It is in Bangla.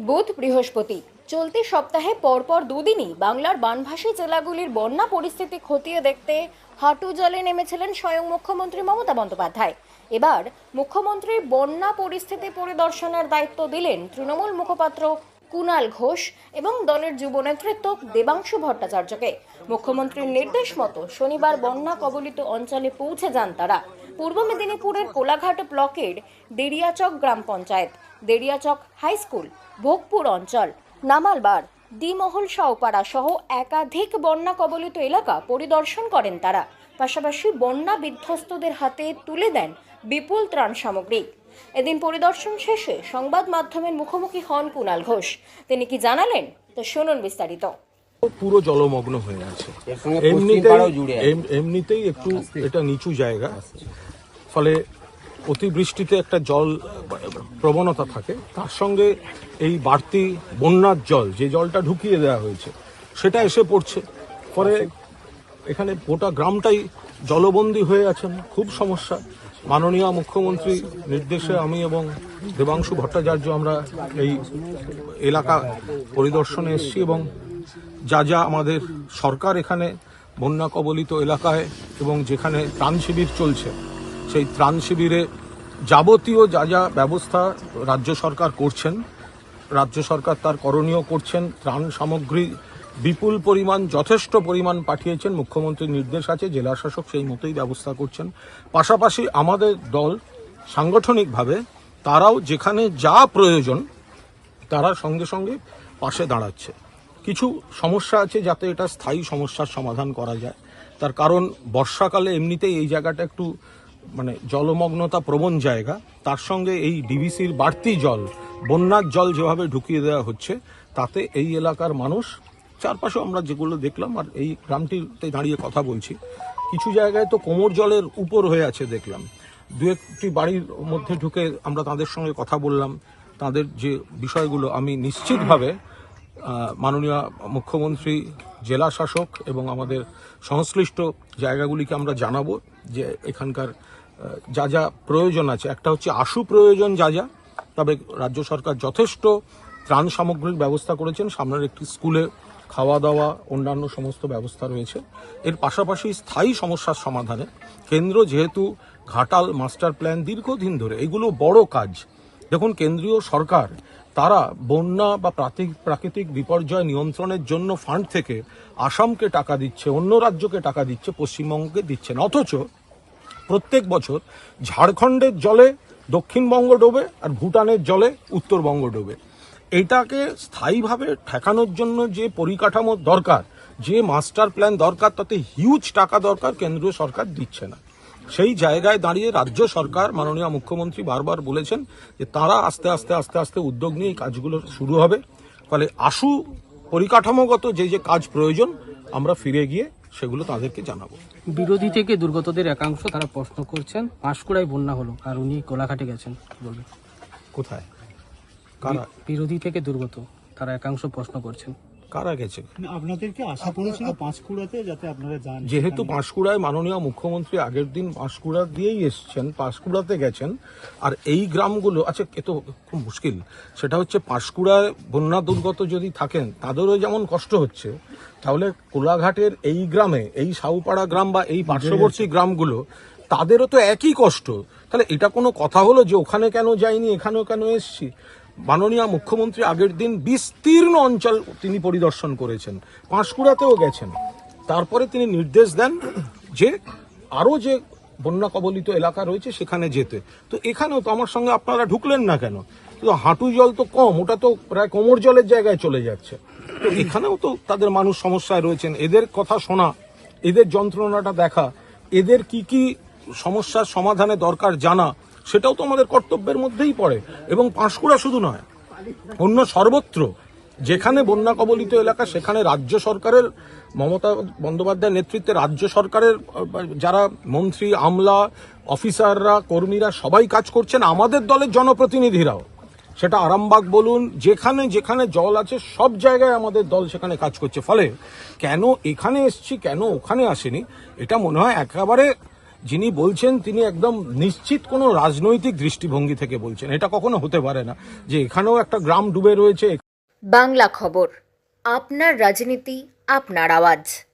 বুধ বৃহস্পতি চলতি সপ্তাহে পরপর দুদিনই বাংলার বানভাসী জেলাগুলির বন্যা পরিস্থিতি খতিয়ে দেখতে হাঁটু জলে নেমেছিলেন স্বয়ং মুখ্যমন্ত্রী মমতা বন্দ্যোপাধ্যায়। এবার মুখ্যমন্ত্রী বন্যা পরিস্থিতি পরিদর্শনের দায়িত্ব দিলেন তৃণমূল মুখপাত্র কুণাল ঘোষ এবং দলের যুব নেতৃত্ব দেবাংশু ভট্টাচার্যকে। মুখ্যমন্ত্রীর নির্দেশ মতো শনিবার বন্যা কবলিত অঞ্চলে পৌঁছে যান তারা। পূর্ব মেদিনীপুরের কোলাঘাট ব্লকের দেড়িয়াচক গ্রাম পঞ্চায়েত, দেড়িয়াচক হাই স্কুল, ভোগপুর অঞ্চল, নামালবার, ডিমহল শাওপাড়া সহ একাধিক বন্যা কবলিত এলাকা পরিদর্শন করেন তারা। পাশাপাশি বন্যা বিধ্বস্তদের হাতে তুলে দেন বিপুল ত্রাণ সামগ্রী। এদিন পরিদর্শন শেষে সংবাদ মাধ্যমের মুখোমুখি হন কুণাল ঘোষ। তিনি কি জানালেন তা শুনুন বিস্তারিত। পুরো জলমগ্ন হয়ে আছে, এমনিতেই একটু এটা নিচু জায়গা, ফলে অতিবৃষ্টিতে একটা জল প্রবণতা থাকে, তার সঙ্গে এই বাড়তি বন্যার জল, যে জলটা ঢুকিয়ে দেওয়া হয়েছে সেটা এসে পড়ছে, ফলে এখানে গোটা গ্রামটাই জলবন্দী হয়ে আছেন। খুব সমস্যা। মাননীয় মুখ্যমন্ত্রী নির্দেশে আমি এবং দেবাংশু ভট্টাচার্য আমরা এই এলাকা পরিদর্শনে এসেছি এবং যা যা আমাদের সরকার এখানে বন্যা কবলিত এলাকায় এবং যেখানে ত্রাণ শিবির চলছে সেই ত্রাণ শিবিরে যাবতীয় যা যা ব্যবস্থা রাজ্য সরকার করছেন, রাজ্য সরকার তার করণীয় করছেন। ত্রাণ সামগ্রী বিপুল পরিমাণ, যথেষ্ট পরিমাণ পাঠিয়েছেন। মুখ্যমন্ত্রীর নির্দেশ আছে, জেলা শাসক সেই মতোই ব্যবস্থা করছেন। পাশাপাশি আমাদের দল সাংগঠনিকভাবে তারাও যেখানে যা প্রয়োজন তারা সঙ্গে সঙ্গে পাশে দাঁড়াচ্ছে। কিছু সমস্যা আছে যাতে এটা স্থায়ী সমস্যার সমাধান করা যায়। তার কারণ বর্ষাকালে এমনিতেই এই জায়গাটা একটু জলমগ্নতা প্রবণ জায়গা, তার সঙ্গে এই ডিভিসির বাড়তি জল, বন্যার জল যেভাবে ঢুকিয়ে দেওয়া হচ্ছে তাতে এই এলাকার মানুষ, চারপাশে আমরা যেগুলো দেখলাম আর এই গ্রামটিতে দাঁড়িয়ে কথা বলছি, কিছু জায়গায় তো কোমর জলের উপর হয়ে আছে দেখলাম। দু একটি বাড়ির মধ্যে ঢুকে আমরা তাদের সঙ্গে কথা বললাম। তাদের যে বিষয়গুলো আমি নিশ্চিতভাবে মাননীয় মুখ্যমন্ত্রী, জেলা শাসক এবং আমাদের সংশ্লিষ্ট জায়গাগুলিকে আমরা জানাবো যে এখানকার যা যা প্রয়োজন আছে। একটা হচ্ছে আশু প্রয়োজন যা যা, তবে রাজ্য সরকার যথেষ্ট ত্রাণ সামগ্রীর ব্যবস্থা করেছেন। সামনের একটি স্কুলে খাওয়া দাওয়া, অন্যান্য সমস্ত ব্যবস্থা রয়েছে। এর পাশাপাশি স্থায়ী সমস্যার সমাধানে কেন্দ্র যেহেতু ঘাটাল মাস্টার প্ল্যান দীর্ঘদিন ধরে, এগুলো বড় কাজ। দেখুন, কেন্দ্রীয় সরকার তারা বন্যা বা প্রাকৃতিক বিপর্যয় নিয়ন্ত্রণের জন্য ফান্ড থেকে আসামকে টাকা দিচ্ছে, অন্য রাজ্যকে টাকা দিচ্ছে, পশ্চিমবঙ্গকে দিচ্ছে না। অথচ প্রত্যেক বছর ঝাড়খণ্ডের জলে দক্ষিণবঙ্গ ডোবে আর ভুটানের জলে উত্তরবঙ্গ ডোবে। এটাকে স্থায়ীভাবে ঠেকানোর জন্য যে পরিকাঠামো দরকার, যে মাস্টার প্ল্যান দরকার, তাতে হিউজ টাকা দরকার, কেন্দ্রীয় সরকার দিচ্ছে না। সেই জায়গায় দাঁড়িয়ে রাজ্য সরকার, মাননীয় মুখ্যমন্ত্রী বারবার বলেছেন যে তারা আস্তে আস্তে উদ্যোগ নিয়ে এই কাজগুলো শুরু হবে। ফলে আশু পরিকাঠামোগত যে যে কাজ প্রয়োজন আমরা ফিরে গিয়ে সেগুলো তাদেরকে জানাবো। বিরোধী থেকে দুর্গতদের একাংশ তারা প্রশ্ন করছেন পাঁশকুড়ায় বন্যা হলো আর উনি কোলাঘাটে গেছেন, বলবেন কোথায়? কারা? বিরোধী থেকে দুর্গত তারা একাংশ প্রশ্ন করছেন কারা গেছে? আপনাদেরকে আশা করেছিল পাঁশকুড়াতে যাতে আপনারা যান। যেহেতু পাঁশকুড়ায় মাননীয় মুখ্যমন্ত্রী আগের দিন পাঁশকুড়া দিয়েই এসছেন, পাঁশকুড়াতে গেছেন। আর এই গ্রামগুলো, আচ্ছা এ তো খুব মুশকিল, সেটা হচ্ছে পাঁশকুড়ায় বন্যা দুর্গত যদি থাকেন তাদেরও যেমন কষ্ট হচ্ছে, তাহলে কোলাঘাটের এই গ্রামে, এই সাউপাড়া গ্রাম বা এই পার্শ্ববর্তী গ্রামগুলো, তাদেরও তো একই কষ্ট। তাহলে এটা কোনো কথা হলো যে ওখানে কেন যাইনি, এখানেও কেন এসছি? মাননীয় মুখ্যমন্ত্রী আগের দিন বিস্তীর্ণ অঞ্চল তিনি পরিদর্শন করেছেন, পাঁশকুড়াতেও গেছেন। তারপরে তিনি নির্দেশ দেন যে আরও যে বন্যা কবলিত এলাকা রয়েছে সেখানে যেতে। তো এখানেও তো আমার সঙ্গে আপনারা ঢুকলেন না কেন? তো হাঁটু জল তো কম, ওটা তো প্রায় কোমর জলের জায়গায় চলে যাচ্ছে। তো এখানেও তো তাদের মানুষ সমস্যায় রয়েছেন। এদের কথা শোনা, এদের যন্ত্রণাটা দেখা, এদের কি কি সমস্যার সমাধানে দরকার জানা, সেটাও তো আমাদের কর্তব্যের মধ্যেই পড়ে। এবং পাঁশকুড়া শুধু নয়, অন্য সর্বত্র যেখানে বন্যা কবলিত এলাকা সেখানে রাজ্য সরকারের, মমতা বন্দ্যোপাধ্যায়ের নেতৃত্বে রাজ্য সরকারের যারা মন্ত্রী, আমলা, অফিসাররা, কর্মীরা সবাই কাজ করছেন, আমাদের দলের জনপ্রতিনিধিরাও। সেটা আরামবাগ বলুন, যেখানে যেখানে জল আছে সব জায়গায় আমাদের দল সেখানে কাজ করছে। ফলে কেন এখানে এসছি, কেন ওখানে আসেনি, এটা মনে হয় একেবারে যিনি বলছেন তিনি একদম নিশ্চিত কোনো রাজনৈতিক দৃষ্টিভঙ্গি থেকে বলছেন। এটা কখনো হতে পারে না যে এখানেও একটা গ্রাম ডুবে রয়েছে। বাংলা খবর, আপনার রাজনীতি, আপনার আওয়াজ।